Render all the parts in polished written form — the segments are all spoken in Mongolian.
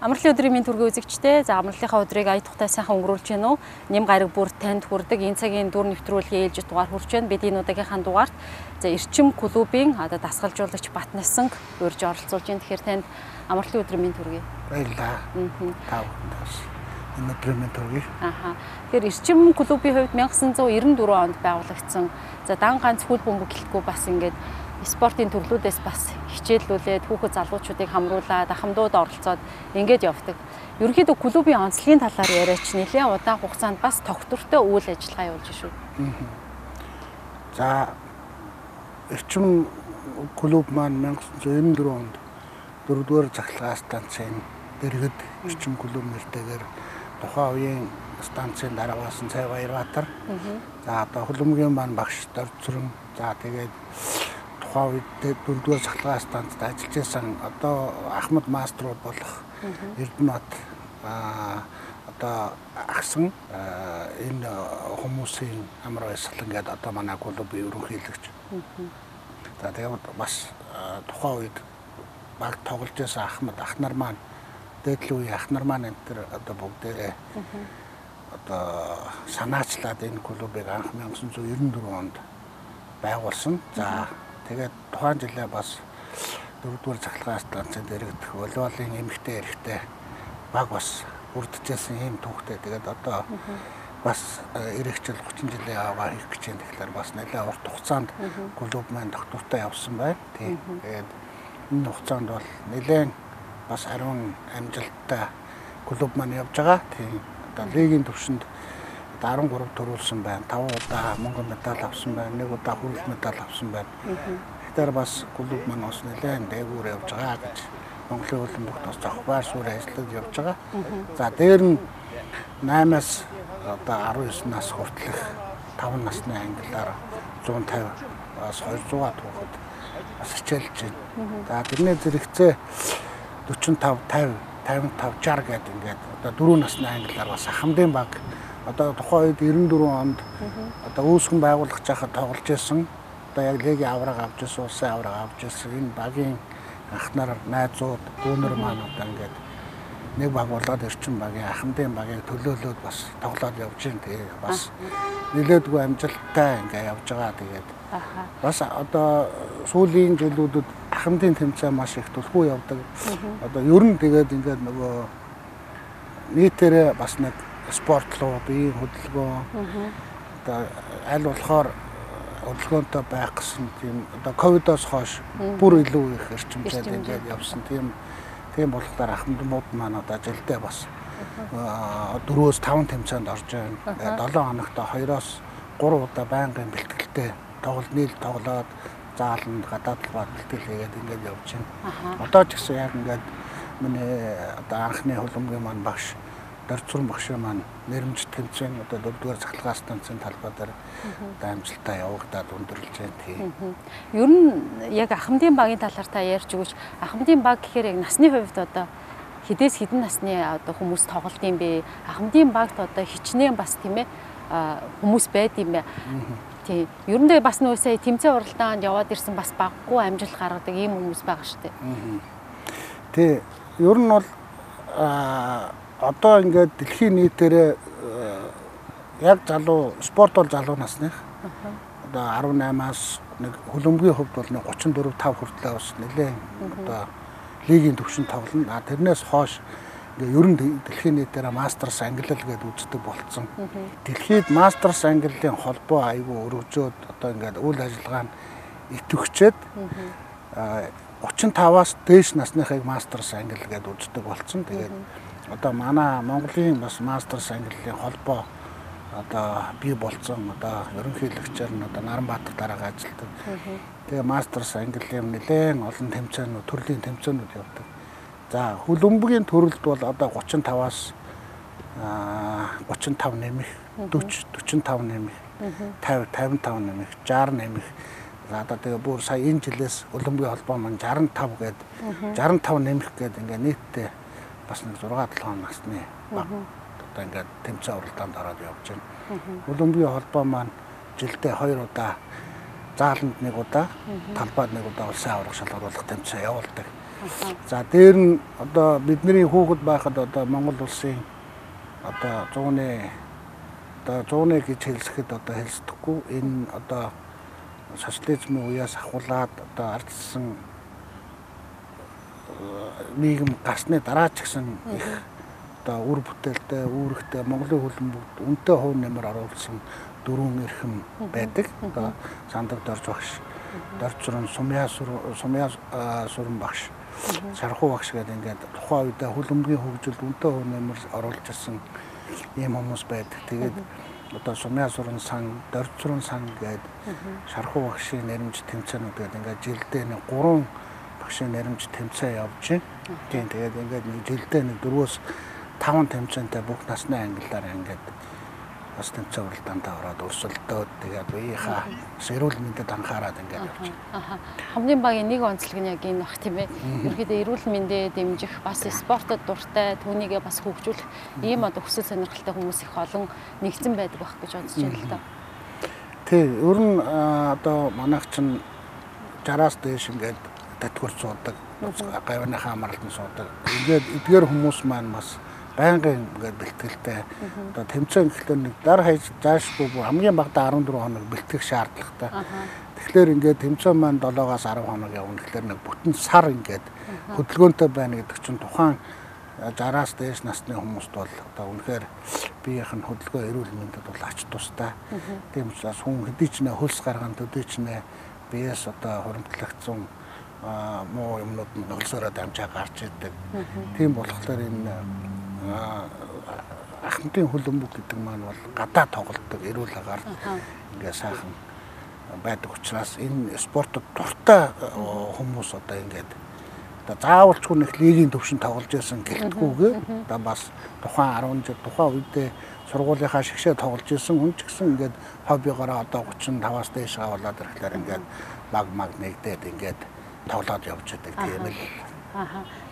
Амралтын өдрийн минь түргээ үзэгчтэй. За амралтынхаа өдрийг ая тухтай сайхан өнгөрүүлж гэнэ үү? Нэм гараг бүр танд хүрдэг. Энэ цагийн дүр нэвтрүүлгийн ээлжид дугаар хүрч байна. Бид энэ удаагийнхаа дугаарт за эрчим клубын одоо дасгалжуулагч Батнасанг урьж оролцуулж байна. Тэгэхээр танд амралтын өдрийн минь түргээ. Баярлалаа. Тав бас энэ өдрийн минь түргээ. Тэгэхээр эрчим клубын хувьд 1994 онд байгуулагдсан. За дан ганц хөл бөмбөг гэлтгүй бас ингээд спортын төрлүүдээс бас хичээллүүлээд хүүхэд залуучуудыг хамруулад ахмадууд оролцоод ингээд явдаг. Ерөнхийдөө клубын онцлогийн талаар яриач нэлээд удаан хугацаанд бас тогтвортой үйл ажиллагаа явуулж шүү. За эрчим клуб маань 1994 онд 4-р захлагаа станцын дэргэд эрчим клуб нэртэйгээр тухайн үеийн станцын дараа болсон Цай Баярбаатар. За одоо хөлбөмбөгийн маань багш Дорцрон. За тэгээд тухайн үед 4-р захлагаа станцд ажиллаж байсан одоо Ахмад маструуд болох Эрдэнэбат одоо агсан энэ хүмүүсийн амар баясгалан гэдэг одоо манай клубын ерөнхийлөгч. За тэгээд бас тухайн үед баг тоглож байсан Ахмад ах нар маань дээдлийн үеийн ах нар маань энэ төр одоо бүгдээ одоо санаачлаад энэ клубыг анх 1994 онд байгуулсан. За тэгээд тухайн жилээ бас 4-р захлагаа станцын дэргэдэх волейболын эмэгтэй эрэгтэй баг бас бүрдчихсэн юм түүхтэй. Тэгээд одоо бас ирэх жил 30 жилийн аваа хийх гэж байна. Тэгэхээр бас нэлээд урт хугацаанд клуб маань тогтвортой явсан байна. Тийм. Тэгээд энэ хугацаанд бол нэлээд бас ариун амжилттай клуб маань явж байгаа. Тийм. Одоо лигийн түвшинд 13 төрүүлсэн байна. 5 удаа мөнгөн медаль авсан байна. 1 удаа хүрэлт медаль авсан байна. Тэгэхээр бас клуб маань бас нэлээд дээгүүр явж байгаа гэж Монголын хөлбөмбөгт бас зохибаар суурь ажиллаж явж байгаа. За дээр нь 8-аас одоо 19 нас хүртэлх 5 насны ангилаар 150 бас 200 түүхэд бас хичээлж байна. За тэрний зэрэгцээ 45 50 55 60 гэдэг ингээд одоо 4 насны ангилаар бас ахмадын баг одоо тухайн үед 94 онд одоо үүсгэн байгуулах жахад тоглож байсан. Одоо яг лигийн авраг авч ирсэн, улсын авраг авч ирсэн энэ багийн ах нар, найзууд, дүүнер маань одоо ингээд нэг баг болоод эрчим багийн ахмадын багийг төлөөлөөд бас тоглоод явж байна. Тэгээ бас нэлээдгүй амжилттай ингээд явж байгаа. Тэгээд бас одоо сүүлийн жилүүдэд ахмадын тэмцээн маш их түлхүү явдаг. Одоо ер нь тэгээд ингээд нөгөө нийтээрээ бас нэг спорт руу биеийн хөдөлгөөн одоо аль болохоор хөдөлгөөнтэй байх гэсэн тийм одоо ковидоос хойш бүр илүү их эрчимжээд ингээд явсан тийм болохоор ахмадууд маань одоо жилдээ бас 4-өөс 5 тэмцээнд орж байна. 7 хоногт 2-оос 3 удаа байнгын бэлтгэлтэй тоглоод зааланд гадаад талбайд бэлтгэл хийгээд ингээд явж байна. Одоо ч гэсэн яг ингээд миний одоо анхны хөлбөмбөгийн маань багш Дорцрон багш маань нэрмжит тэмцээн одоо 4-р захлагаа станцын талбай дээр одоо амжилттай явагдаад өндөрлж байна. Тийм. Ер нь яг ахмадын багийн талаар та ярьж өгөөч. Ахмадын баг гэхээр яг насны хувьд одоо хэдээс хэдэн насны одоо хүмүүс тоглолт юм бэ? Ахмадын багт одоо хичнээн бас тийм ээ хүмүүс байд юм бэ? Тийм. Ерөндөө бас нөө сая тэмцээн уралдаанд яваад ирсэн бас баггүй амжилт гаргадаг ийм хүмүүс байгаа шүү дээ. Тий. Ер нь бол одоо ингээд дэлхийн нийтээрээ яг залуу спорт бол залуу насных одоо 18-аас нэг хөлбөмбөгийн хувьд бол 34 5 хүртэл бас нэлээд одоо лигийн түвшинд тоглоно. Тэрнээс хойш ингээ ер нь дэлхийн нийтээрээ мастерс ангиллал гэдээ үздэг болцсон. Дэлхийд мастерс ангиллалын холбоо айгүй өргөжөөд одоо ингээд үйл ажиллагаа нь идэвхжээд 35-аас дээш насныхыг мастерс ангиллал гэдээ үздэг болцсон. Тэгээд одоо манай Монголын бас мастерс ангиллалын холбоо одоо бий болцсон. Одоо ерөнхийлөгчээр нь одоо Наранбаатар дараагаа ажилладаг. Тэгээ мастерс ангиллалын нэлээд олон тэмцээнүүд, төрлийн тэмцээнүүд явдаг. За хөлбөмбөгийн төрөлд бол одоо 35-аас 35 нэмэх, 40 45 нэмэх, 50 55 нэмэх, 60 нэмэх. За одоо тэгээ бүр сая энэ жилээс хөлбөмбөгийн холбоо маань 65 гээд 65 нэмэх гээд ингээ нийтдээ бас нэг 6-7 насны баг одоо ингээд тэмцээн уралдаанд ороод явж байна. Хөлбөмбөгийн холбоо маань жилдээ 2 удаа зааланд 1 удаа, талбайд 1 удаа улсын аврах шалгаруулах тэмцээн явуулдаг. За дээр нь одоо бидний хүүхэд байхад одоо Монгол улсын одоо 100-ны гэж хэлсэхэд одоо хэлсдэхгүй энэ одоо социализмын үеэс ахуулаад одоо ардсан нийгэм гарсны дараа ч гэсэн их одоо үр бүтээлтэй, үүрэгтэй Монголын хөлбөмбөгт үнэтэй хувь нэмэр оруулсан дөрвөн эрхэм байдаг. Одоо Сандаг Дорж багш, Доржрон Сумья Сүрэн багш, Шархуу багш гэдэг ингээд тухайн үедээ хөлбөмбөгийн хөгжилд үнэтэй хувь нэмэр оруулж ирсэн ийм хүмүүс байдаг. Тэгээд одоо Сумья Сүрэн сан, Доржрон сан гэдэг Шархуу багшийн нэрмж тэмцээнүүд гэдэг ингээд жилдээ нэг 3 багшийн нэрмж тэмцээн явж байна. Тийм тэгээд ингээд нэг жилдээ нэг 4-5 тэмцээнтэй бүх насны ангиллаар ингээд бас тэмцээн уралдаанд ороод өрсөлдөөд тэгээд үеийнхаа эрүүл мэндэд анхаарал ингээд явж байна. Хамгийн багийн нэг онцлог нь яг энэ бах тийм ээ. Ерөнхийдөө эрүүл мэндэ дэмжих, бас спортод дуртай, түүнийгээ бас хөгжүүлэх ийм одоо хүсэл сонирхолтой хүмүүс их олон нэгдсэн байдаг байх гэж бодож байна л да. Тий, ер нь одоо манайх чинь 60-аас дээш ингээд татгүр суудаг, гавьяаныхаа амралтанд суудаг. Ингээд эдгээр хүмүүс маань бас байнгын ингээд бэлтгэлтэй одоо тэмцээн гэхлээр нэг дар хаяж заашгүй хамгийн багадаа 14 хоног бэлтгэх шаардлагатай. Тэгэхээр ингээд тэмцээн маань 7-аас 10 хоног явна гэхлээр нэг бүтэн сар ингээд хөдөлгөөнтэй байна гэдэг чинь тухайн 60-аас дээш насны хүмүүст бол одоо үнэхээр биеийнх нь хөдөлгөөн эрүүл мэндэд бол ач тустай. Тийм учраас хүн хэдий ч нэ хөлс гарган төдий ч нэ биеэс одоо хуримтлагдсан муу юмнууд нь хөлсөөрөө дамжаа гарч ирдэг. Тийм болохоор энэ ахмадын хөлбөмбөг гэдэг маань бол гадаа тоглолтог эрүүл агаар ингээ сайхан байдаг учраас энэ спортод дуртай хүмүүс одоо ингээд одоо заавалчгүй нэг лигийн төвшин тоглож байсан гэлтгүүгээ одоо бас тухайн 10 жил тухайн үедээ сургуулийнхаа шигшээ тоглож байсан хүн ч гэсэн ингээд хоббигоороо одоо 35-аас дээш аваад ирэхлээр ингээд маг нэгдээд ингээд тоглоод явж байдаг тийм л.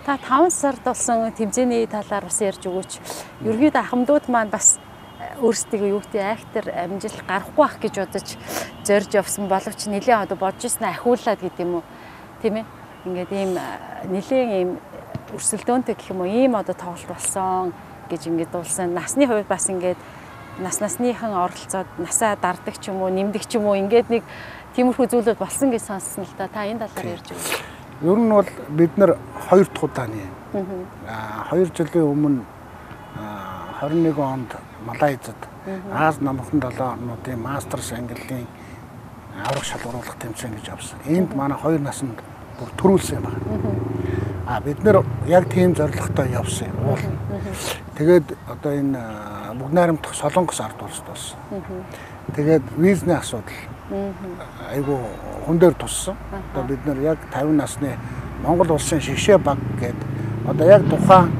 Та 5 сард болсон тэмцээний талаар бас ярьж өгөөч. Ерөнхийдөө ахмадууд маань бас өөрсдөө юу гэдэг айхтар амжилт гарахгүй байх гэж бодож зорж явсан боловч нэлээд одоо бодож ирсэн ахиулаад гэдэг юм уу тийм ээ. Ингээд ийм нэлээд ийм өрсөлдөөнтэй гэх юм уу ийм одоо тоглолт болсон гэж ингээд дуулсан. Насны хувьд бас ингээд насныхан оролцоод насаа дардаг ч юм уу нэмдэг ч юм уу ингээд нэг тиймэрхүү зүйлүүд болсон гэж сонссон л да. Та энэ талаар ярьж өгөөч. Ер нь бол бид нэр 2 дахь удааны 2 жилийн өмнө 21 онд Малайзад Аз намхан 7 орнуудын мастерс ангиллын аврах шалгаруулах тэмцээн гэж авсан. Энд манай 2 наснд бүр төрүүлсэн юм байна. Бид нэр яг тийм зорилготой явсан юм. Тэгээд одоо энэ бүгд найрамдах Солонгос ард улсад болсон. Тэгээд визний асуудал айгу хүн дээр туссан. Одоо бид нар яг 50 насны Монгол улсын шигшээ баг гэдэг одоо яг тухайн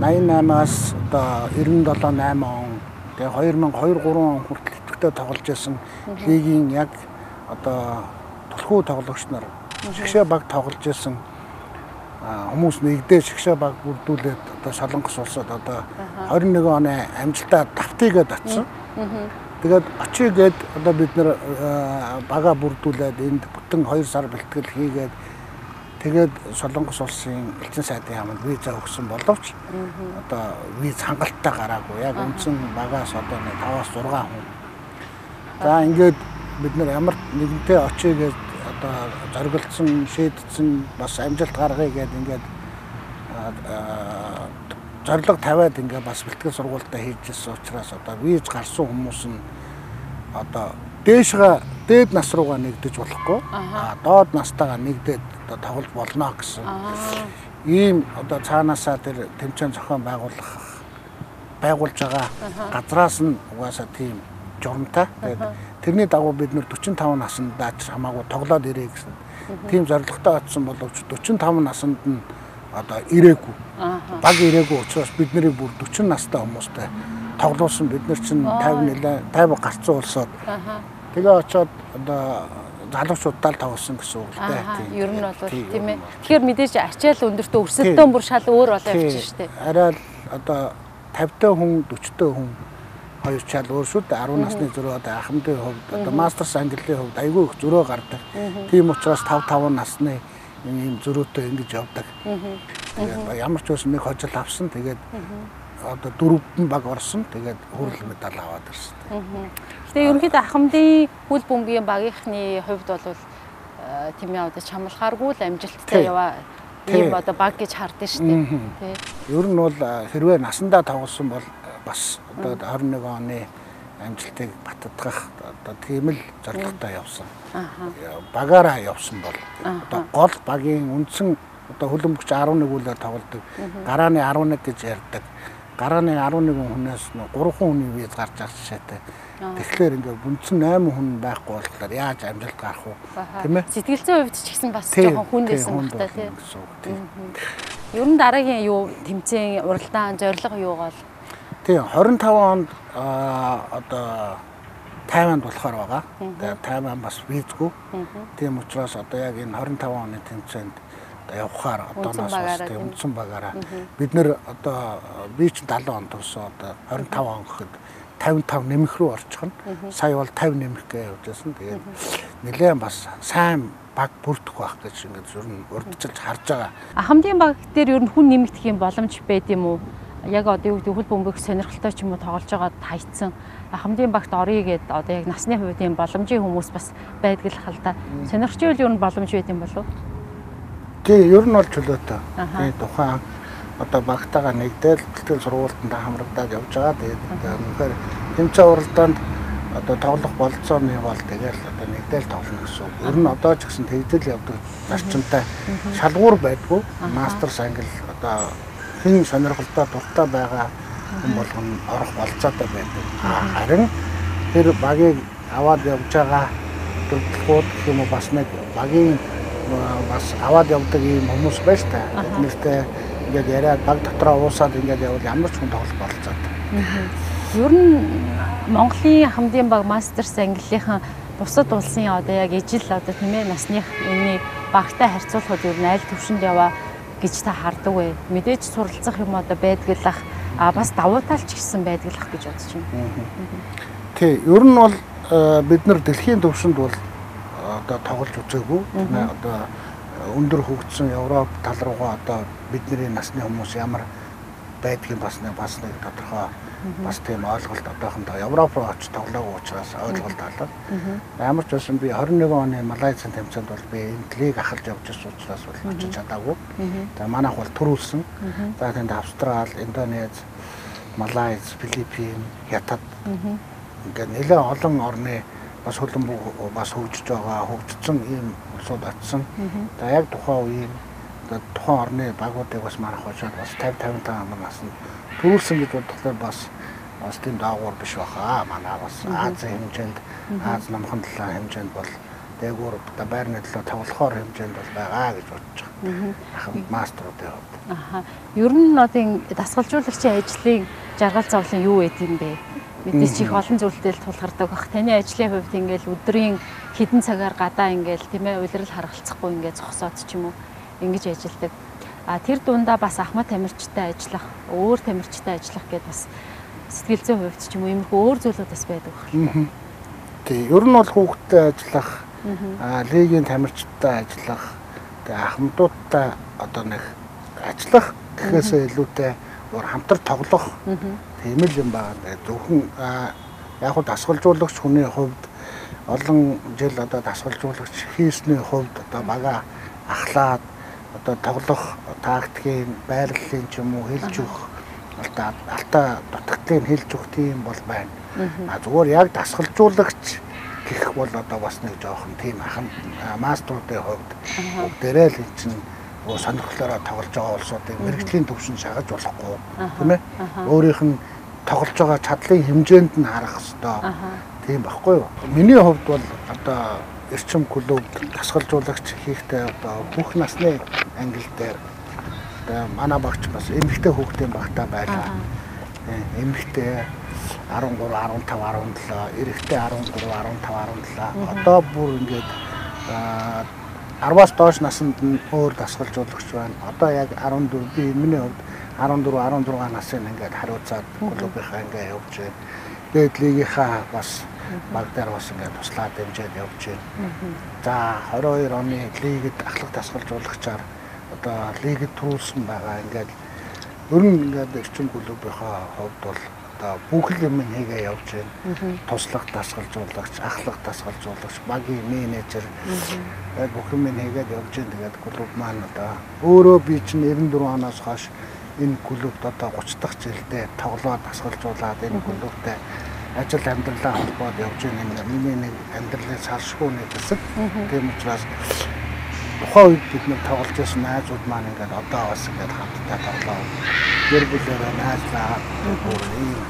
88-аас одоо 97-8 он тэгээ 2002-3 он хүртэл идэвхтэй тоглож байсан лигийн яг одоо түлхүү тоглогч нар шигшээ баг тоглож байсан хүмүүс нэгдээ шигшээ баг бүрдүүлээд одоо Солонгос улсад одоо 21 оны амжилтаа давтыгээд очсон. Тэгээд очигээд одоо бид нэр бага бүрдүүлээд энд бүтэн 2 сар бэлтгэл хийгээд тэгээд Солонгос улсын элчин сайдын яамд виза өгсөн боловч одоо виз хангалттай гараагүй. Яг үндсэн багаас одоо 5-аас 6 хүн. За ингээд бид нэр ямар нэгэнтэй очигээд одоо зориглолцсон, шийдсэн бас амжилт гаргая гэдэг ингээд зорилго тавиад ингээ бас бэлтгэл сургуультай хийжсэн учраас одоо виз гарсан хүмүүс нь одоо дээд нас руугаа нэгдэж болохгүй доод настайгаа нэгдээд одоо тоглож болно гэсэн ийм одоо цаанаасаа тэр тэмцээн зохион байгуулж байгаа газраас нь угаасаа тийм журамтай. Тэрний дагуу бид нэр 45 наснд даач хамаагүй тоглоод ирээ гэсэн тийм зорилготой очсон боловч 45 наснд нь одоо ирээгүй. Баг ирээгүй учраас бид нарыг бүр 40 настай хүмүүстэй тоглуулсан. Бид нар чинь 50 гарцсан улсууд. Тэгээ очоод одоо залуучуудаа л тоглосон гэсэн үг л дээ. Ер нь бол тийм ээ. Тэгэхээр мэдээж ачаал өндөртөө өрсөлдөөн бүр шал өөр болоо явчих шүү дээ. Арай л одоо 50-тай хүн 40-тай хүн хоёр чал өөр шүү дээ. 10 насны зөрөө одоо ахмадын хувьд одоо мастерс ангиллын хувьд айгүй их зөрөө гардаг. Тийм учраас 5 насны ийм зөрүүтэй ингэж явдаг. Тэгээд ямар ч үс нэг хожил авсан. Тэгээд одоо 4 баг орсон. Тэгээд хүрэл медаль аваад ирсэн. Гэтэ ерөнхийдөө ахмадын хөл бөмбөгийн багийнхны хувьд бол тийм ээ одоо чамлахааргүй л амжилттай яваа ийм одоо баг гэж хардсан шүү дээ. Тий. Ер нь бол хэрвээ насандаа тоглосон бол бас одоо 21 оны амжилтыг баттгах одоо тийм л зорилготой явсан. Багаараа явсан бол одоо гол багийн үндсэн одоо хөлбөмбөгч 11 үлээр тоглодог. Гарааны 11 гэж ярьдаг. Гарааны 11 хүнээс 3 хүний виз гарч байгаа жишээтэй. Тэгэхээр ингээд үндсэн 8 хүн байхгүй болохоор яаж амжилт гарах вэ? Тийм ээ? Сэтгэлзэн хувьд ч гэсэн бас жоохон хүн дэсэн багтаа тийм. Ер нь дараагийн юу тэмцээн уралдаан зорилго юу гол? Тийм 25 онд одоо тайванд болохоор байгаа. Тэгээд тайван бас визгүй. Тийм учраас одоо яг энэ 25 оны тэмцээнд явахаар одооноос бас тийм үндсэн багаараа бид нэр одоо би ч 70 он төгсөө одоо 25 он гэхэд 55 нэмэх рүү орчихно. Сая бол 50 нэмэх гэж явжсэн. Тэгээд нэлээд бас сайн баг бүрдэх байх гэж ингээд ер нь урдчилж харж байгаа. Ахмадын баг дээр ер нь хүн нэмэгдэх юм боломж байд юм уу? Яг одоо юу гэдэг хөл бөмбөг сонирхолтой ч юм уу тоглож байгаад хайцсан. Ахмадын багт орё гэд одоо яг насны хувьд юм боломжийн хүмүүс бас байдаг л хал та. Сонирхч ивэл ер нь боломж байд юм болов уу? Тий, ер нь бол чөлөөтэй. Тий, тухайн одоо багтаага нэгдэл бэлтгэл сургуультанд хамрагдаад явж байгаа. Тэгээд үнэхээр тэмцээн уралдаанд одоо тоглох болцооны бол тэгэл одоо нэгдэл тоглоно гэсэн. Ер нь одоо ч гэсэн тэгдэл явдаг зарчимтай шалгуур байдгүй. Мастерс англи одоо хэн сонирхолтой дуртай байгаа хүн болгоно орох болцоотой байдаг. Харин тэр багийг аваад явж байгаа төлөвлөгөөд гэх юм уу бас нэг багийн бас аваад явдаг юм хүмүүс байж та. Нэртэй ингээд яриад баг дотроо уусаад ингээд явбал ямар ч хүн тоглох болцоотой. Ер нь Монголын ахмадын баг мастерс ангиллийнхан бусад улсын одоо яг ижил одоо тийм ээ насных энэний багтай харьцуулахад ер нь аль төвшөнд яваа гэж та хардаг вэ? Мэдээж суралцах юм одоо байдаг л ах бас давуу талч гэсэн байдаг л ах гэж бодож байна. Тий, ер нь бол бид нар дэлхийн төвшөнд бол одоо тоглож үзээгүй. Одоо өндөр хөгжсөн Европ тал руугаа одоо бидний насны хүмүүс ямар байдгийг бас нэг тодорхой бас тийм ойлголт одоохондоо Европ руу очиж тоглоогүй учраас ойлголт алга. Ямар ч байсан би 21 оны Малайзийн тэмцээнд бол би энтлийг ахалж явж байсан учраас бол очиж чадаагүй. За манайх бол төрүүлсэн. За тэнд Австрал, Индонез, Малайз, Филиппин, Хятад ингээд нэлээд олон орны бас хөлбөмбөг бас хөгжиж байгаа, хөгжсөн ийм улсууд очсон. За яг тухайн үеийн тухайн орны багуудыг бас манайх очоод бас 50-55 наснд төрүүлсэн гэж бодохоор бас тийм даагуур биш баха. Манай бас Азийн хэмжээнд, Аз намхан талаа хэмжээнд бол дээгүүр байрны төлөө тоглохоор хэмжээнд бол байгаа гэж бодож байгаа. Ахмад мастеруудын хувьд. Ер нь одын дасгалжуулагчийн ажлын жаргал зовлон юу байд юм бэ? Мэдээж их олон зүйлтэй тулгардаг бах. Таны ажлын хувьд ингээл өдрийн хэдэн цагаар гадаа ингээл тийм ээ улирал харгалцахгүй ингээд зогсоод ч юм уу ингэж ажилладаг. Тэр дундаа бас ахмад тамирчтай ажиллах, өөр тамирчтай ажиллах гэдээ бас сэтгэл зүйн хувьд ч юм уу иймэрхүү өөр зүйлүүд бас байдаг байна. Тий, ер нь бол хүүхдтэй ажиллах, лигийн тамирчтай ажиллах, тэгээ ахмадуудтай одоо нэг ажиллах гэхээсээ илүүтэй хамтар тоглох тийм л юм байна. Зөвхөн яг хөө дасгалжуулагч хүний хувьд олон жил одоо дасгалжуулагч хийсний хувьд одоо бага ахлаад одоо тоглох тактикийн байрлалын ч юм уу хэлж өгөх алтаа дутагдлыг хэлж өгөх тийм бол байна. Зүгээр яг дасгалжуулагч гэх бол одоо бас нэг жоохон тийм мастеруудын хувьд бүгдээрээ л энэ чинь сонирхлоороо тоглож байгаа улсуудыг мэрэгжлийн төвшин шагаж болохгүй тийм ээ. Өөрийнх нь тоглож байгаа чадлын хэмжээнд нь харах хэрэгтэй. Тийм байхгүй юу? Миний хувьд бол одоо эрчим клуб дасгалжуулагч хийхдээ одоо бүх насны англи дээр манай багч бас эмэгтэй хүүхдийн багтаа байлаа. Эмэгтэй 13, 15, 17, эрэгтэй 13, 15, 17. Одоо бүр ингээд 10-аас доош наснд нь өөр дасгалжуулагч байна. Одоо яг 14 би миний хувьд 14, 16 насын ингээд хариуцаад клубийнхаа ингээд явж байна. Тэгээд лигийнхаа бас баг дээр бас ингээд туслаад дэмжиж явж байна. За 22 оны лигэд ахлах дасгалжуулагчаар одоо лигэд төрүүлсэн байгаа. Ингээд ер нь ингээд эрчим клубийнхаа хувьд бол одоо бүх юм хийгээ явж байна. Туслах дасгалжуулагч, ахлах дасгалжуулагч, багийн менежер бүх юм хийгээд явж байна. Тэгээд клуб маань одоо өөрөө би чинь 94 оноос хойш энэ клубт одоо 30 дахь жилдээ тоглоод дасгалжуулаад энэ клубтэй ажил амьдралаа холбоод явж байгаа миний нэг амьдралын салшгүй нэг хэсэг. Тийм учраас тухайн үед бид нэг тоглож байсан найзууд маань ингээд одоо бас ингээд хамтдаа тоглоо. Гэр бүлээрээ найзлаа бүр ийм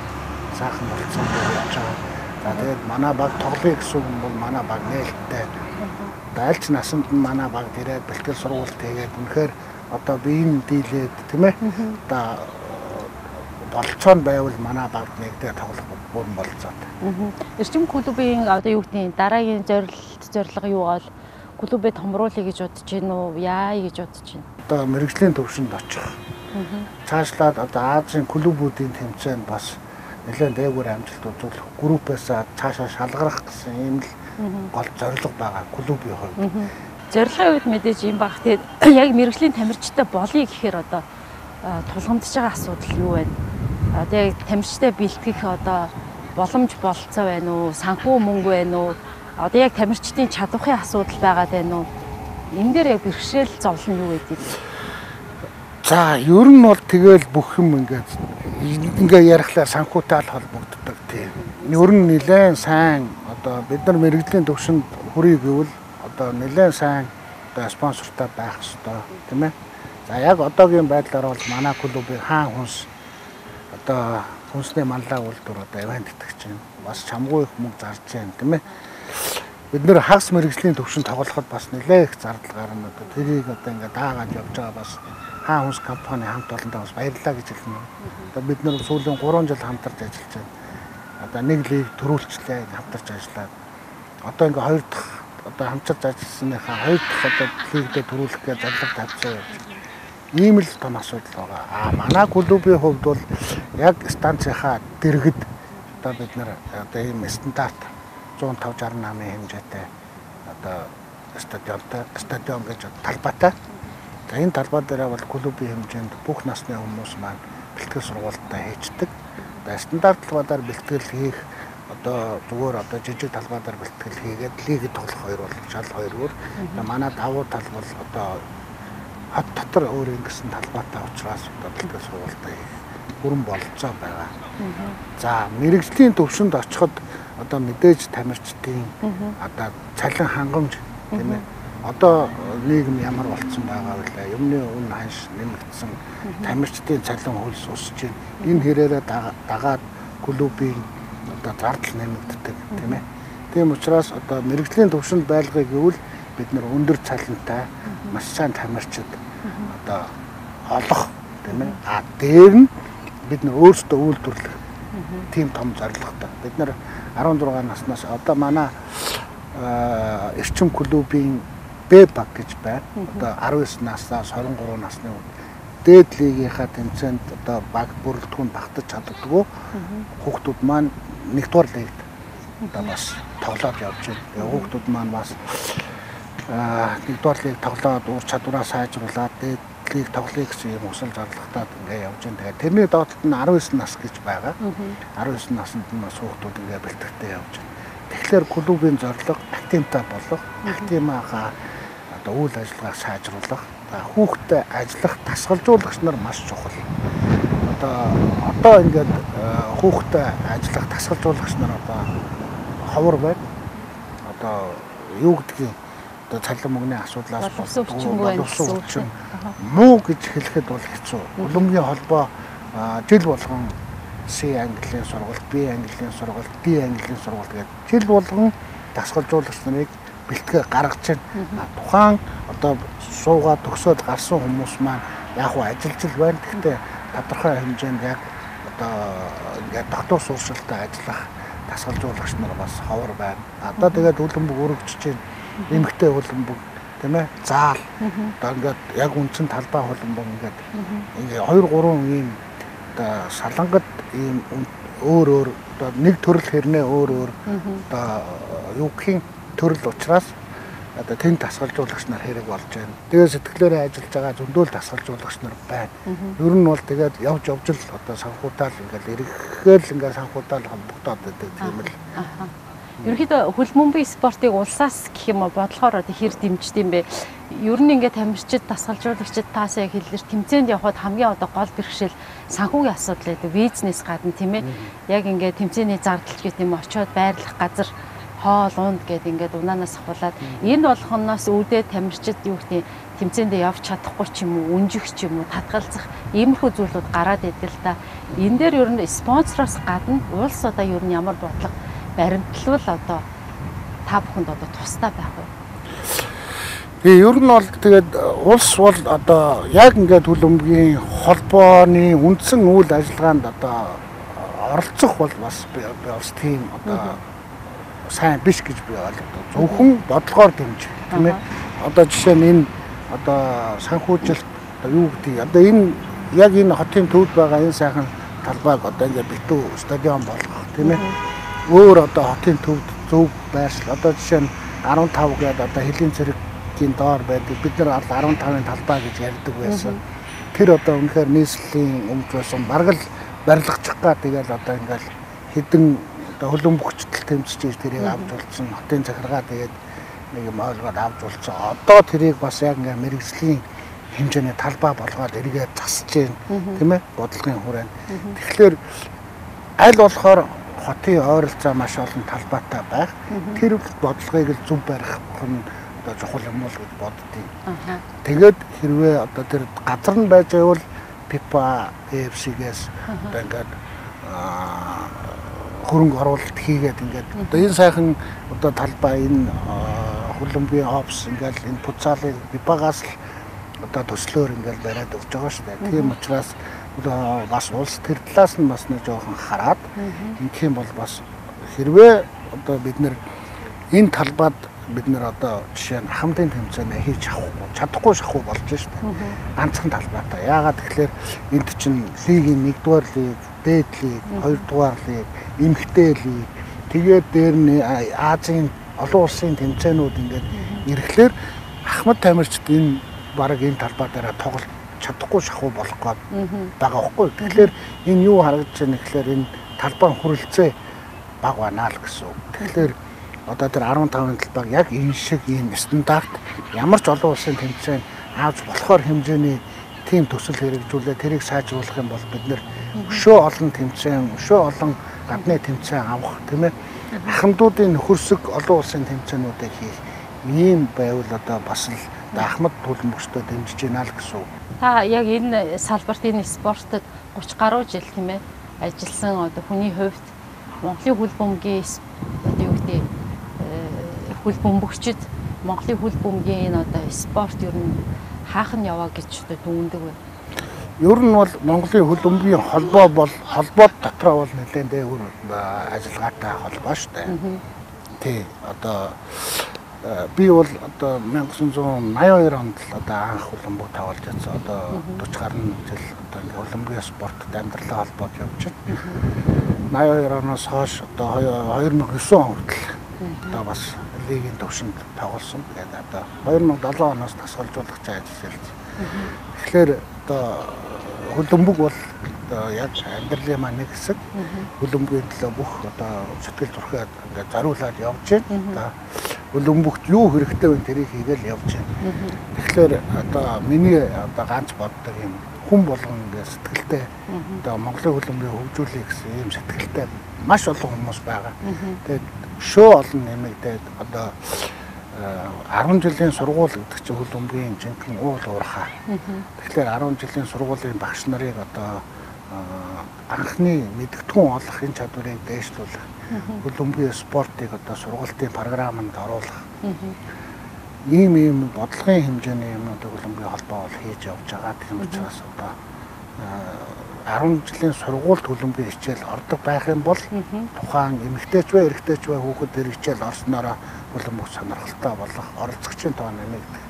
сайхан болсон гэж байна. За тэгээд манай баг тоглоё гэсэн юм бол манай баг нээлттэй. Альч насанд нь манай баг ирээд бэлтгэл сургалт хийгээд үнэхээр одоо биеийн дийлээд тийм ээ. Одоо болцоон байвал манай баг нэгдээ тоглох бүрэн болцоод. Эрчим клубын одоо юу гэдгийг дараагийн зорилго юу бол клубээ томруулъя гэж бодож байна уу? Яа гэж бодож байна? Одоо мэрэгжлийн төвшөнд очих. Цаашлаад одоо Азийн клубүүдийн тэмцээнд бас нэлээд дээгүүр амжилт үзүүлэх, группээс цаашаа шалгарах гэсэн ийм л гол зорилго байгаа клубийн хувьд. Зорилгын үед мэдээж юм баг. Тэгээд яг мэрэгжлийн тамирчтай болъё гэхээр одоо тулгамдж байгаа асуудал юу вэ? Одоо яг тамирчтай бэлтгэх одоо боломж болцоо байна уу? Санхүү мөнгө байна уу? Одоо яг тамирчдын чадвархын асуудал байгаа байна уу? Энэ дээр яг бэрхшээл зовлон юу гэдэг? За, ер нь бол тэгэл бүх юм ингээ ярихлаар санхүүтэй холбогддог тийм. Ер нь нэлээд сайн одоо бид нар мэрэгжлийн төвшөнд хүрээ гэвэл одоо нэлээд сайн одоо спонсортай байх ёстой тийм ээ. За яг одоогийн байдлаар бол манай клубын хаан хүнс одоо хүнсний манлай үйлдвэр одоо ивент итгэж байна. Бас чамгүй их мөнгө зарж байна тийм ээ. Бид нэр хагас мэрэгжлийн төвшөнд тоглоход бас нэлээд их зардал гарна. Одоо тэрийг одоо ингээ даагаад явж байгаа бас хаан хүнс компани хамт олондоо бас баярлалаа гэж хэлнэ. Одоо бид нэр сүүлийн 3 жил хамтарч ажиллаж байна. Одоо нэг лиг төрүүлчлээ хамтарч ажиллаад. Одоо ингээ хоёр дахь одоо хамтарч ажилласныхаа хоёр дахь одоо лигдээ төрүүлэх гэж зарлага тавьсан явж байна. Ийм л том асуудал байгаа. Манай клубын хувьд бол яг станцынхаа дэргэд одоо бид нар одоо ийм стандарт 150-68 хэмжээтэй одоо стадион гэж талбайтай. За энэ талбай дээр бол клубын хэмжээнд бүх насны хүмүүс маань бэлтгэл сургалтаа хийдэг. Одоо стандарт талбайдаар бэлтгэл хийх одоо зүгээр одоо жижиг талбайдаар бэлтгэл хийгээд лигэд тоглох хоёр бол шал хоёроор. Манай давуу тал бол одоо хот дотор өөр ингэсэн талбайтай учраас одоо бэлтгэл сургалтаа хийх бүрэн болцоо байгаа. За мэрэгжлийн төвшөнд очиход одоо мэдээж тамирчдын одоо цалин хангамж тийм ээ. Одоо нийгэм ямар болцсон байгаа вэ? Юмны үн ханш нэмэгдсэн, тамирчдын цалин хөлс өсөж байна. Энэ хэрээрээ дагаад клубын одоо зардал нэмэгддэг тийм ээ. Тийм учраас одоо мэрэгжлийн төвшөнд байлгыг гэвэл бид нэр өндөр цалинтай маш сайн тамирчид одоо олох тийм ээ. Дээр нь бид нэр өөрсдөө үйлдвэрлэх тийм том зорилготой. Бид нэр 16 наснаас одоо манай эрчим клубын Б баг гэж байна. Одоо 19 наснаас 23 насны дээд лигийнхаа тэмцээнд одоо баг бүрэлдэхүүн багтаж чаддаггүй хүүхдүүд маань нэгдүгээр лигт одоо бас тоглоод явж байна. Хүүхдүүд маань бас нэгдүгээр лиг тоглоод ур чадвараа сайжруулад дээд лиг тоглоё гэсэн юм хүсэл зорилготой ингээ явж байна. Тэгээд тэрний доотлолт нь 19 нас гэж байгаа. 19 наснд нь бас хүүхдүүд ингээ бэлтгэртэй явж байна. Тэгэхээр клубын зорилго активтай болох, активмаахаа одоо үйл ажиллагааг сайжруулах, хүүхдэд ажиллах тасгалжуулагч нар маш чухал. Одоо ингээд хүүхдэд ажиллах тасгалжуулагч нар одоо ховор байна. Одоо юу гэдгийг одоо цалин мөнгөний асуудлаас боловсон муу гэж хэлэхэд бол хэцүү. Уламгийн холбоо жил болгон C английн сургалт, B английн сургалт, D английн сургалт гэдэг жил болгон дасгалжуулагч нарыг бэлтгэе гаргаж байна. Тухайн одоо суугаад төгсөөд гарсан хүмүүс маань яг хуу ажиллаж байна. Гэхдээ тодорхой хэмжээнд яг одоо ингээд доктор сууршилтай ажиллах дасгалжуулагч нар бас ховор байна. Одоо тэгээд үлэмбэг өргөжж байна. Эмэгтэй үлэмбэг тийм ээ заал одоо ингээд яг үндсэн талбай үлэмбэг ингээд 2-3 ийм одоо салангад ийм өөр одоо нэг төрөл хэрнээ өөр одоо юу гэх төрөл учраас одоо тэнд дасгалжуулагч нар хэрэг болж байна. Тэгээд сэтгэлээрээ ажиллаж байгаа зөндөл дасгалжуулагч нар байна. Ер нь бол тэгээд явж л одоо санхуутаал ингээл эргэхэл ингээл санхуутаал холбогдоод байдаг тийм л. Ерөнхийдөө хөлбөмбөгийн спортыг улсаас гэх юм бодлохоор одоо хэр дэмждэг юм бэ? Ер нь ингээд тамирчид, дасгалжуулагчид таасаа яг хэллэр тэмцээнд явхад хамгийн одоо гол бэрхшээл санхүүгийн асуудал байдаг. Визнес гадна тийм ээ. Яг ингээд тэмцээний зардал гэх юм очиод байрлах газар хоол унд гэдэг ингээд унаанаас ахуулаад энэ болгоноос үүдээ тамирчид юу гэдэг тэмцээндээ явж чадахгүй ч юм уу, үнжих ч юм уу, татгалзах иймэрхүү зүйлүүд гараад идэг л да. Энэ дээр ер нь спонсороос гадна улс одоо ер нь ямар бодлого баримтлал одоо та бүхэнд одоо тустай байх уу? Тэгээ ер нь бол тэгээд улс бол одоо яг ингээд хөлбөмбөгийн холбооны үндсэн үйл ажиллагаанд одоо оролцох бол бас тийм одоо сайн биш гэж би ойлгодог. Зөвхөн бодлогоор дэмжих тийм ээ. Одоо жишээ нь энэ одоо санхүүжилт одоо юу гэдэг одоо энэ яг энэ хотын төвд байгаа энэ сайхан талбайг одоо ингээд битүү стадион болгох тийм ээ. Өөр одоо хотын төвд зөв байршил одоо жишээ нь 15 гэдэг одоо хөлийн цэргийн доор байдаг. Бид нар 15-ын талбай гэж ярьдаг байсан. Тэр одоо үнэхээр нийслэлийн өмч байсан бараг л барилгачих гад тэгэл одоо ингээд хэдэн одоо хөлбөмбөгчдөл тэмцэж тэрийг авч болсон. Хотын захиргаа тэгээд нэг юм ойлгоод авч болсон. Одоо тэрийг бас яг ингээд мэрэгжлийн хэмжээний талбай болгоод эргээд засаж байна. Тийм ээ? Бодлогын хүрээнд. Тэгэхээр аль болохоор хотын ойролцоо маш олон талбайтай байх. Тэр бодлогыг л зөв барих нь одоо чухал юм бол гэж боддгийг. Тэгээд хэрвээ одоо тэр газар нь байж байвал ПИПА, ЭФС-гээс одоо ингээд хөрөнгө оруулалт хийгээд ингээд одоо энэ сайхан одоо талбай энэ хөлбөмбөгийн офс ингээд энэ футзалыг ПИПА-гаас л одоо төслөөр ингээд бариад өгч байгаа шүү дээ. Тийм учраас бас улс тэр талаас нь бас нэг жоохон хараад ингэх юм бол бас хэрвээ одоо бид нэр энэ талбайд бид нэр одоо жишээ нь хамтын тэмцээнэ хийж чадахгүй шахуу болж шүү дээ. Ганцхан талбайтай. Яагаад тэгэхээр энд чинь лигийн 1-р лиг, дээд лиг, 2-р лиг, эмэгтэй лиг тэгээд дээр нь Азийн олон улсын тэмцээнүүд ингээд ирэхлээр Ахмад тамирчид энэ бараг энэ талбай дээр тоглож чадахгүй шахуу болох гээд байгаа байхгүй. Тэгэхээр энэ юу харагдаж байна гэхээр энэ талбай хүрэлцээ бага байна л гэсэн үг. Тэгэхээр одоо тэр 15-ын талбайг яг энэ шиг ийм стандарт ямар ч олон улсын тэмцээн авч болохоор хэмжээний тийм төсөл хэрэгжүүлээ тэрийг сайжруулах юм бол бид нэр өшөө олон тэмцээн, өшөө олон гадны тэмцээн авах тийм ээ. Ахмадуудын нөхөрсөг олон улсын тэмцээнүүдийг хийх ийм байвал одоо бас л Ахмад хөлбөмбөгчдөө дэмжиж байна л гэсэн үг. Та яг энэ салбарт энэ спортод 30 гаруй жил тийм ээ ажилласан одоо хүний хувьд Монголын хөлбөмбөгийн одоо юу гэдэг хөлбөмбөгчд Монголын хөлбөмбөгийн энэ одоо спорт ер нь хаах нь яваа гэж одоо дүндэг байна. Ер нь бол Монголын хөлбөмбөгийн холбоо бол холбоод дотроо бол нэлээд дээгүүр ажиллагаатай холбоо шүү дээ. Тий одоо би бол одоо 1982 онд л одоо анх хөлбөмбөг тавуулж байсан. Одоо 40 гаруй жил одоо ингээ хөлбөмбөгийн спортод амьдралаа холбоод явж байна. 82 оноос хойш одоо 2009 он хүртэл одоо бас лигийн төвшөнд тоглосон. Тэгээд одоо 2007 оноос тасгалжуулагч ажиллаж байна. Тэгэхээр одоо хөлбөмбөг бол одоо яг амьдралын маань нэг хэсэг. Хөлбөмбөгийн төлөө бүх одоо сэтгэл зүрхээ ингээд зориулаад явж байна. Хөлбөмбөгт юу хэрэгтэй вэ тэрийг хийгээл явж байна. Тэгэхээр одоо миний одоо ганц боддог юм хүн болгон ингээд сэтгэлтэй одоо Монголын хөлбөмбөгийг хөгжүүлэх гэсэн ийм сэтгэлтэй маш олон хүмүүс байгаа. Тэгээд шөө олон нэмэгдээд одоо 10 жилийн сургууль гэдэг чинь хөлбөмбөгийн жинхэнэ уул уурхай. Тэгэхээр 10 жилийн сургуулийн багш нарыг одоо анхны мэдгэдэггүй олох энэ чадварыг дээшлүүлэх, хөлбөмбөгийн спортыг одоо сургуулийн программанд оруулах. Ийм бодлогын хэмжээний юмнуудыг хөлбөмбөгийн холбоо бол хийж явж байгаа. Тийм учраас одоо 10 жилийн сургуульд хөлбөмбөгийн хичээл ордог байх юм бол тухайн эмэгтэйч бай, эрэгтэйч бай хүүхэд тэр хичээл орсноороо хөлбөмбөг сонирхолтой болох оролцогчийн тоо нэмэгдэх.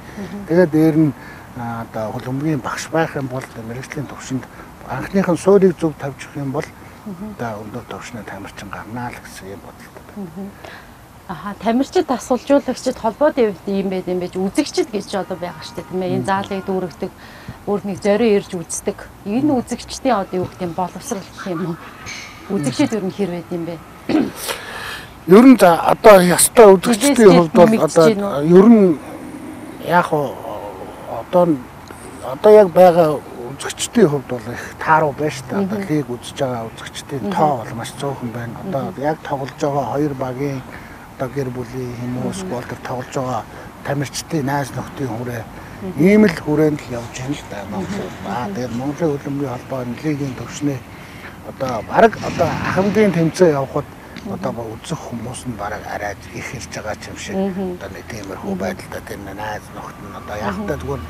Тэгээд дээр нь одоо хөлбөмбөгийн багш байх юм бол мэргэжлийн төвшөнд анхныхын суурийг зөв тавьчих юм бол одоо өндөр төвшний тамирчин гарнаа л гэсэн юм бодолтой байна. Тамирчид асуулжуулагчид холбооны хувьд юм байд юм байж үзэгчд гэж одоо байгаа шүү дээ тийм ээ. Энэ заалыг дүүргдэг, өөр нэг зорио ирж үздэг. Энэ үзэгчдийн одоо юу гэдэг юм боловсрал гэх юм уу? Үзэгчд ер нь хэр байд юм бэ? Ер нь за одоо ястай үзэгчдийн хувьд бол одоо ер нь яг одоо яг байгаа үзэгчдийн хувьд бол их тааруу байна шүү дээ. Одоо лиг үзэж байгаа үзэгчдийн тоо бол маш цөөхөн байна. Одоо яг тоглож байгаа хоёр багийн одоо гэр бүлийн хүмүүс болдог тоглож байгаа тамирчдын найз нөхдийн хүрээ ийм л хүрээнд л явж байна л да Монгол. Тэгээд Монголын хөлбөмбөгийн холбоо лигийн төвшний одоо бараг одоо ахмадын тэмцээн явхад одоо үзэх хүмүүс нь бараг арай их ирж байгаа юм шиг одоо нэг тиймэрхүү байдалтай тийм найз нөхд нь одоо яхтаа зүгээр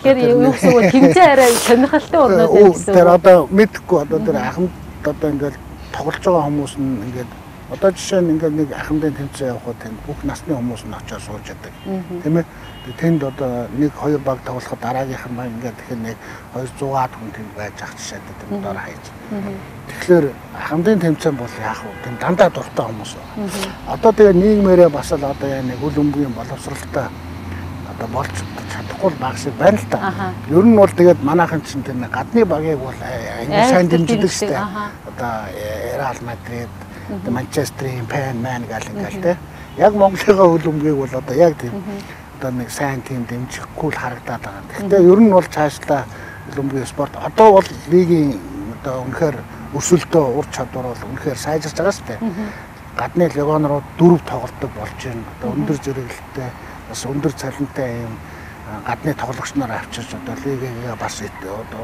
тэгэхээр юу гэсэн үг тэмцээн арай сонирхолтой болоод байна гэсэн үг. Тэр одоо мэдхгүй одоо тэр ахмад одоо ингээд тоглож байгаа хүмүүс нь ингээд одоо жишээ нь ингээд нэг ахмадын тэмцээн явхад тэнд бүх насны хүмүүс нь очиж сууж яадаг тийм ээ. Тэнд одоо нэг хоёр баг тоглоход дараагийнх нь ингээд тэгэхээр нэг 200-аад хүн тэнд байж ах жишээ тийм дор хайж. Тэгэхээр ахмадын тэмцээн бол яах вэ? Тэнд дандаа дуртай хүмүүс байна. Одоо тэгээ нийгмээрээ бас л одоо яа нэг хөлбөмбөгийн боловсралтай одоо болж чадахгүй баг шиг байна л та. Ер нь бол тэгээд манайхан чинь тэр гадны багийг бол аягүй сайн дэмждэг шүү дээ. Одоо Реал Мадрид, Манчестерийн Пен Man гал ингээл те. Яг Монголын хөлбөмбөгийг бол одоо яг тийм одоо нэг сайн тим дэмжихгүй л харагдаад байгаа. Гэхдээ ер нь бол цаашлаа хөлбөмбөгийн спорт одоо бол лигийн одоо үнэхээр өсөлтөө ур чадвар бол үнэхээр сайжирч байгаа шүү дээ. Гадны легионерууд 4 тоглолтог болж байна. Одоо өндөр зэрэглэлтэй бас өндөр цалинтай юм гадны тоглогч нар авчирч одоо лигээ бас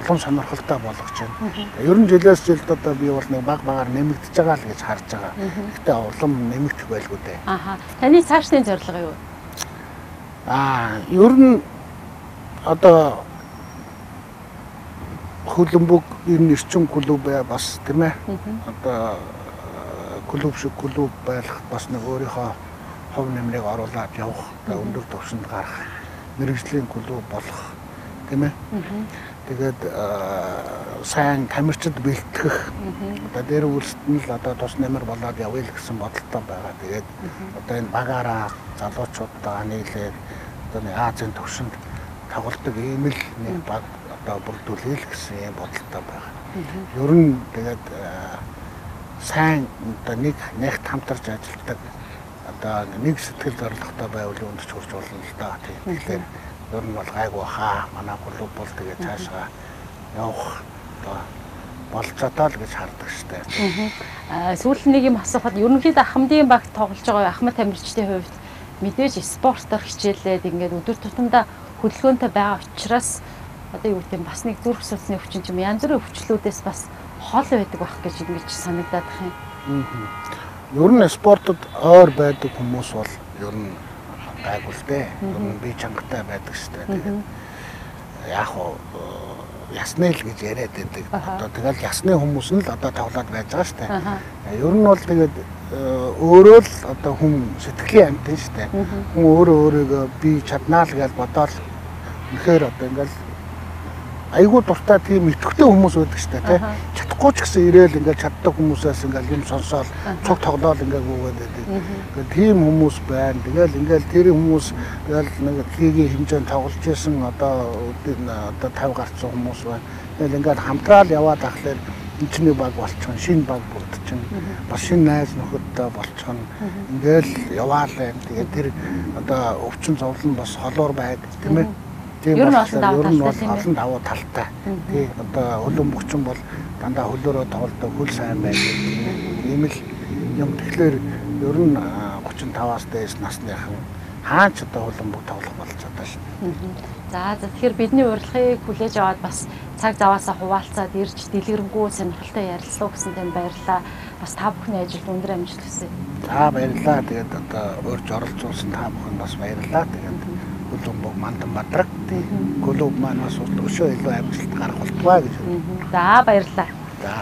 улам сонирхолтой болгож байна. Ер нь жилээс жилд одоо би бол нэг багаар нэмэгдэж байгаа л гэж харж байгаа. Гэхдээ улам нэмэгдэх байлгүй дээ. Таны цаашдын зорилго юу? Ер нь одоо хөлбөмбөг энэ эрчим клуб бас тийм ээ. Одоо клуб шиг клуб байх бас нэг өөрийнхөө хөв нэмрийг оруулаад явах, өндөр түвшинд гарах, мэрэгжлийн клуб болох тийм ээ. Тэгээд сайн тамирчид бэлтгэх одоо дээр үйлсэд нь л одоо тус нэмэр болоод явъя л гэсэн бодолтой байгаа. Тэгээд одоо энэ багаараа залуучуудаа нийлээд одоо нэг Азийн түвшинд тоглолтог ийм л нэг баг одоо бүрдүүлэе л гэсэн юм бодолтой байгаа. Ер нь тэгээд сайн одоо нэг хамтарч ажилладаг одоо нэг сэтгэл зорилготой байвал өндөрч хурж болно л да. Тэгэхээр ер нь бол гайгүй хаа манай клуб бол тэгээд цаашаа явах одоо болж чадаа л гэж хардаг штэ. Сүүлд нэг юм асуухад ерөнхийдөө Ахмадын багт тоглож байгаа ахмад тамирчдын хувьд мэдээж спортоор хичээлээд ингээд өдөр тутамдаа хөдөлгөөнтэй байгаа учраас одоо юу гэдэг бас нэг зүрх судасны өвчин юм янз бүрийн өвчлүүдээс бас хол байдаг байх гэж ингэж санагдаад байна юм. Ер нь спортод ойр байдаг хүмүүс бол ер нь гайгүй л дээ. Ер нь бие чангатай байдаг штэ. Тэгээд яг хоо ясны л гэж яриад байдаг. Одоо тэгэл ясны хүмүүс нь л одоо тоглоод байж байгаа штэ. Ер нь бол тэгээд өөрөө л одоо хүн сэтгэлийн амьтан штэ. Хүн өөрөө өөрийгөө би чаднаа л гэж бодоод үнэхээр одоо ингээл айгүй дуртай тийм итгэвтэй хүмүүс байдаг штэ тий. Чадахгүй ч гэсэн ирээл ингээл чаддаг хүмүүсээс ингээл юм сонсоол цог тоглоол ингээл гүгээд байдаг. Ингээд тийм хүмүүс байна. Тэгэл ингээл тэр хүмүүс тэгэл нэг лигийн хэмжээнд тоглож исэн одоо 50 гарцсан хүмүүс байна. Тэгэл ингээл хамтраал яваад ахлаар энэчний баг болчихно, шинэ баг бүрдчихнэ. Бас шинэ найз нөхөдтэй болчихно. Ингээл яваалаа. Тэгээд тэр одоо өвчин зовлон бас холоор байд тийм ээ. Ер нь олон давуу талтай. Тий одоо хөлбөмбөгчин бол дандаа хөлөөрөө тоглодог, хөл сайн байдаг. Ийм л юм. Тэгэхээр ер нь 35-аас дээш насныхан хаач одоо хөлбөмбөг тоглох болж чадаа шин. За тэгэхээр бидний урилгыг хүлээж аваад бас цаг заваасаа хуваалцаад ирж дэлгэрэнгүй сонирхолтой ярилцлаа гэсэн тань баярлалаа. Бас та бүхний ажилд өндөр амжилт хүсье. За баярлалаа. Тэгээд одоо өөрж оролцуулсан та бүхэнд бас баярлалаа. Тэгээд хөлбөмбөг Мандан Бадраг клуб маань бас өшөө илүү амжилт гарах болтугай гэж. За баярлалаа. За